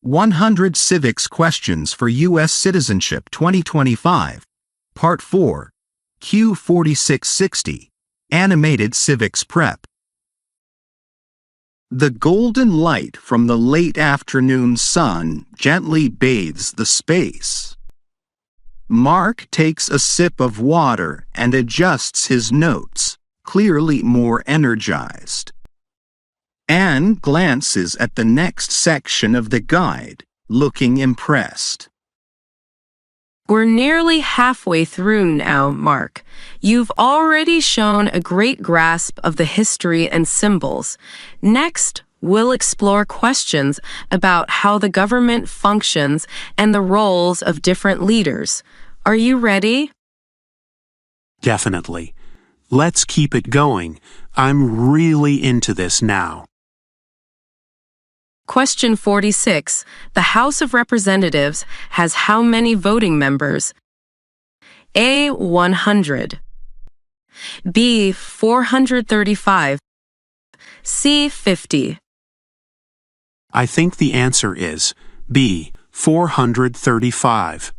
100 Civics Questions for US Citizenship 2025, Part 4, Q4660, Animated Civics Prep. The golden light from the late afternoon sun gently bathes the space. Mark takes a sip of water and adjusts his notes, clearly more energized. Anne glances at the next section of the guide, looking impressed. We're nearly halfway through now, Mark. You've already shown a great grasp of the history and symbols. Next, we'll explore questions about how the government functions and the roles of different leaders. Are you ready? Definitely. Let's keep it going. I'm really into this now. Question 46. The House of Representatives has how many voting members? A. 100. B. 435. C. 50. I think the answer is B. 435.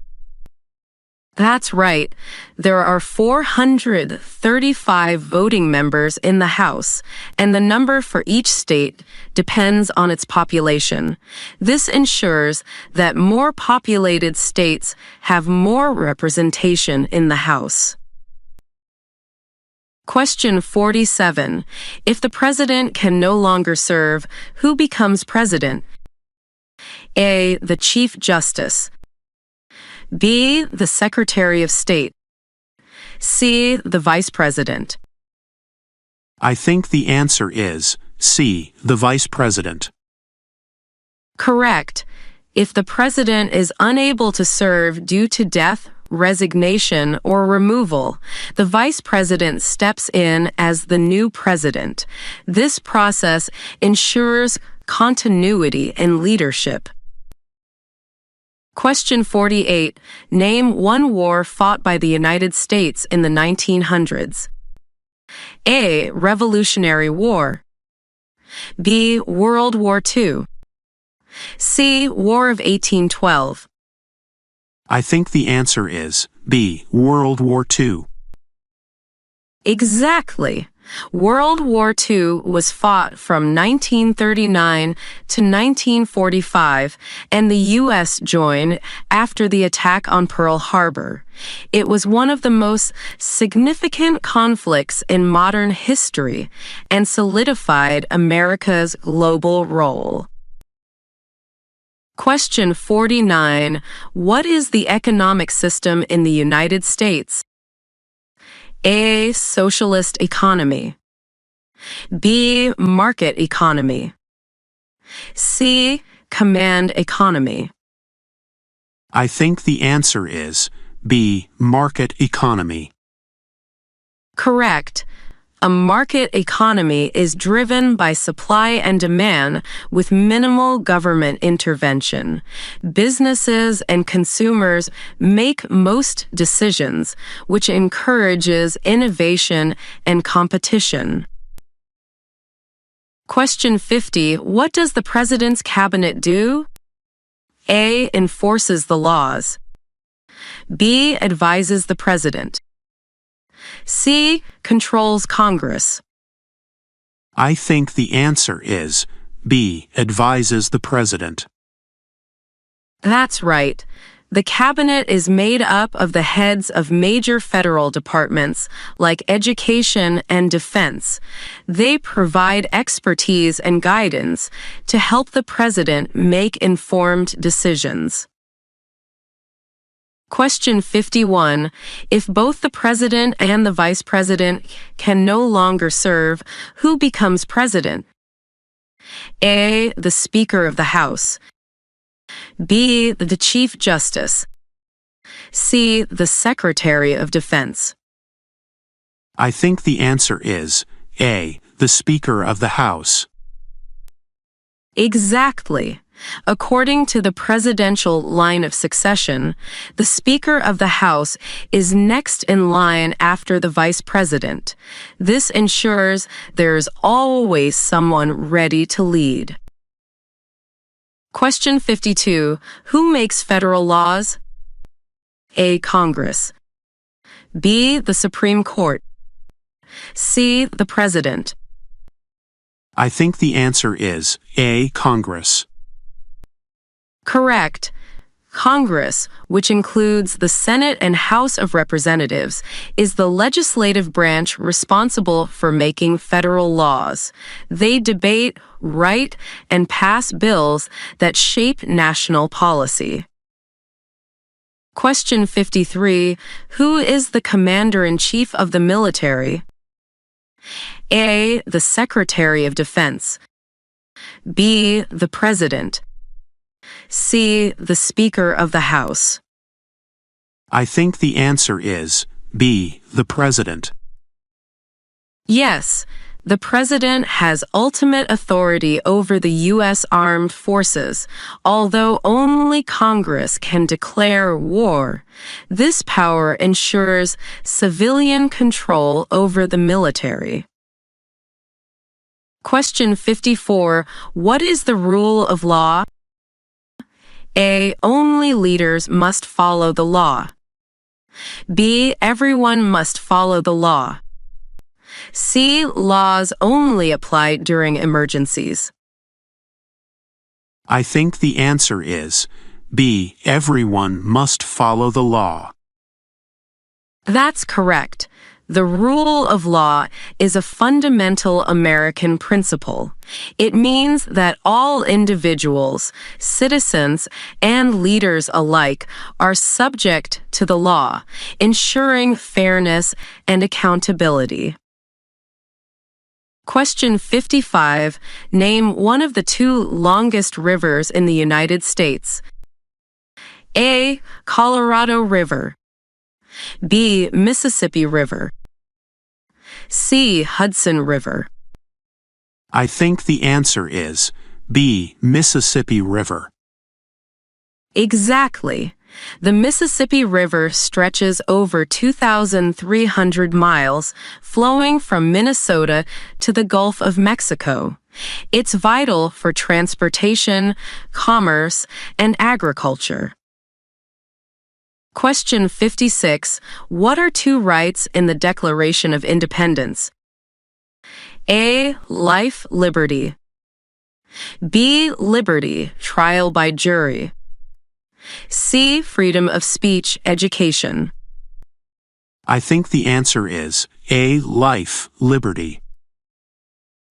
That's right. There are 435 voting members in the House, and the number for each state depends on its population. This ensures that more populated states have more representation in the House. Question 47. If the president can no longer serve, who becomes president? A. The Chief Justice. B. The Secretary of State. C. The Vice President. I think the answer is C. The Vice President. Correct. If the president is unable to serve due to death, resignation, or removal, the vice president steps in as the new president. This process ensures continuity in leadership. Question 48. Name one war fought by the United States in the 1900s. A. Revolutionary War. B. World War II. C. War of 1812. I think the answer is B. World War II. Exactly. World War II was fought from 1939 to 1945, and the U.S. joined after the attack on Pearl Harbor. It was one of the most significant conflicts in modern history and solidified America's global role. Question 49. What is the economic system in the United States? A. Socialist economy. B. Market economy. C. Command economy. I think the answer is B. Market economy. Correct. A market economy is driven by supply and demand with minimal government intervention. Businesses and consumers make most decisions, which encourages innovation and competition. Question 50. What does the President's Cabinet do? A. Enforces the laws. B. Advises the President. C. Controls Congress. I think the answer is B. Advises the President. That's right. The Cabinet is made up of the heads of major federal departments like education and defense. They provide expertise and guidance to help the President make informed decisions. Question 51. If both the President and the Vice President can no longer serve, who becomes President? A. The Speaker of the House. B. The Chief Justice. C. The Secretary of Defense. I think the answer is A. The Speaker of the House. Exactly. According to the presidential line of succession, the Speaker of the House is next in line after the Vice President. This ensures there's always someone ready to lead. Question 52. Who makes federal laws? A. Congress. B. The Supreme Court. C. The President. I think the answer is A. Congress. Correct. Congress, which includes the Senate and House of Representatives, is the legislative branch responsible for making federal laws. They debate, write, and pass bills that shape national policy. Question 53. Who is the Commander-in-Chief of the military? A. The Secretary of Defense. B. The President. C. The Speaker of the House. I think the answer is B. The President. Yes, the President has ultimate authority over the U.S. Armed Forces, although only Congress can declare war. This power ensures civilian control over the military. Question 54. What is the rule of law? A. Only leaders must follow the law. B. Everyone must follow the law. C. Laws only apply during emergencies. I think the answer is B. Everyone must follow the law. That's correct. The rule of law is a fundamental American principle. It means that all individuals, citizens, and leaders alike are subject to the law, ensuring fairness and accountability. Question 55. Name one of the two longest rivers in the United States. A. Colorado River. B. Mississippi River. C. Hudson River. I think the answer is B. Mississippi River. Exactly. The Mississippi River stretches over 2,300 miles, flowing from Minnesota to the Gulf of Mexico. It's vital for transportation, commerce, and agriculture. Question 56. What are two rights in the Declaration of Independence? A. Life, liberty. B. Liberty, trial by jury. C. Freedom of speech, education. I think the answer is A. Life, liberty.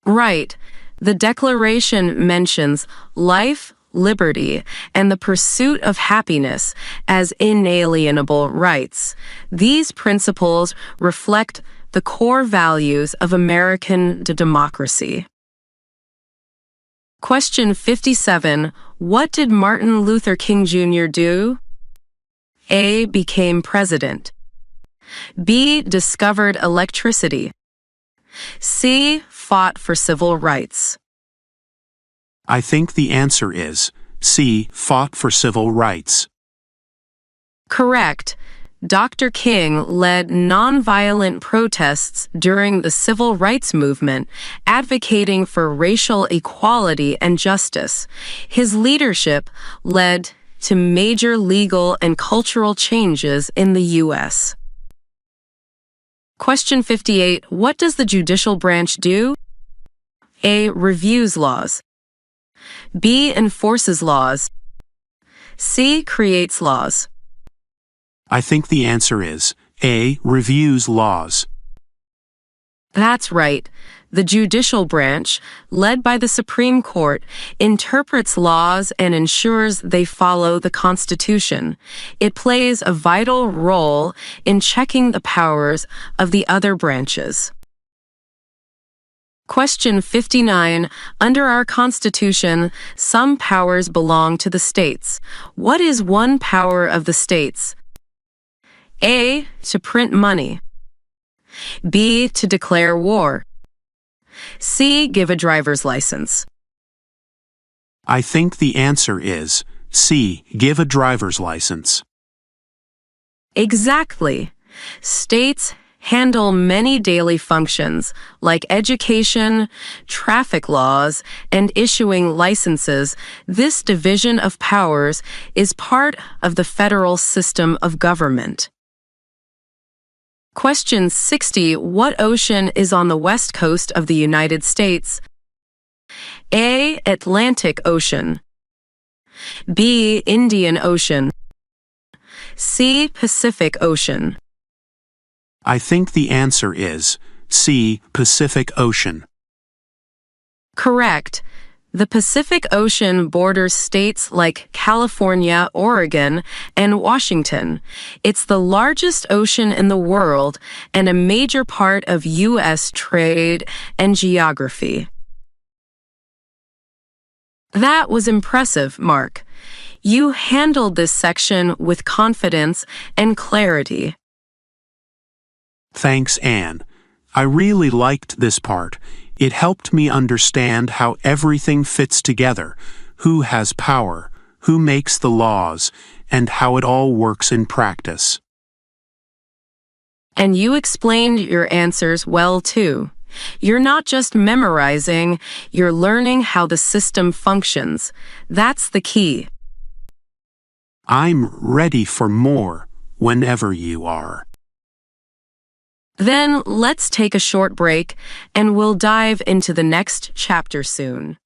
Right. The Declaration mentions life, liberty, and the pursuit of happiness as inalienable rights. These principles reflect the core values of American democracy. Question 57. What did Martin Luther King Jr. do? A. Became president. B. Discovered electricity. C. Fought for civil rights. I think the answer is C. Fought for civil rights. Correct. Dr. King led nonviolent protests during the civil rights movement, advocating for racial equality and justice. His leadership led to major legal and cultural changes in the U.S. Question 58. What does the judicial branch do? A. Reviews laws. B. Enforces laws. C. Creates laws. I think the answer is A. Reviews laws. That's right. The judicial branch, led by the Supreme Court, interprets laws and ensures they follow the Constitution. It plays a vital role in checking the powers of the other branches. Question 59. Under our Constitution, some powers belong to the states. What is one power of the states? A. To print money. B. To declare war. C. Give a driver's license. I think the answer is C. Give a driver's license. Exactly. States handle many daily functions like education, traffic laws, and issuing licenses. This division of powers is part of the federal system of government. Question 60. What ocean is on the west coast of the United States? A. Atlantic Ocean. B. Indian Ocean. C. Pacific Ocean. I think the answer is C. Pacific Ocean. Correct. The Pacific Ocean borders states like California, Oregon, and Washington. It's the largest ocean in the world and a major part of U.S. trade and geography. That was impressive, Mark. You handled this section with confidence and clarity. Thanks, Anne. I really liked this part. It helped me understand how everything fits together, who has power, who makes the laws, and how it all works in practice. And you explained your answers well, too. You're not just memorizing, you're learning how the system functions. That's the key. I'm ready for more whenever you are. Then let's take a short break and we'll dive into the next chapter soon.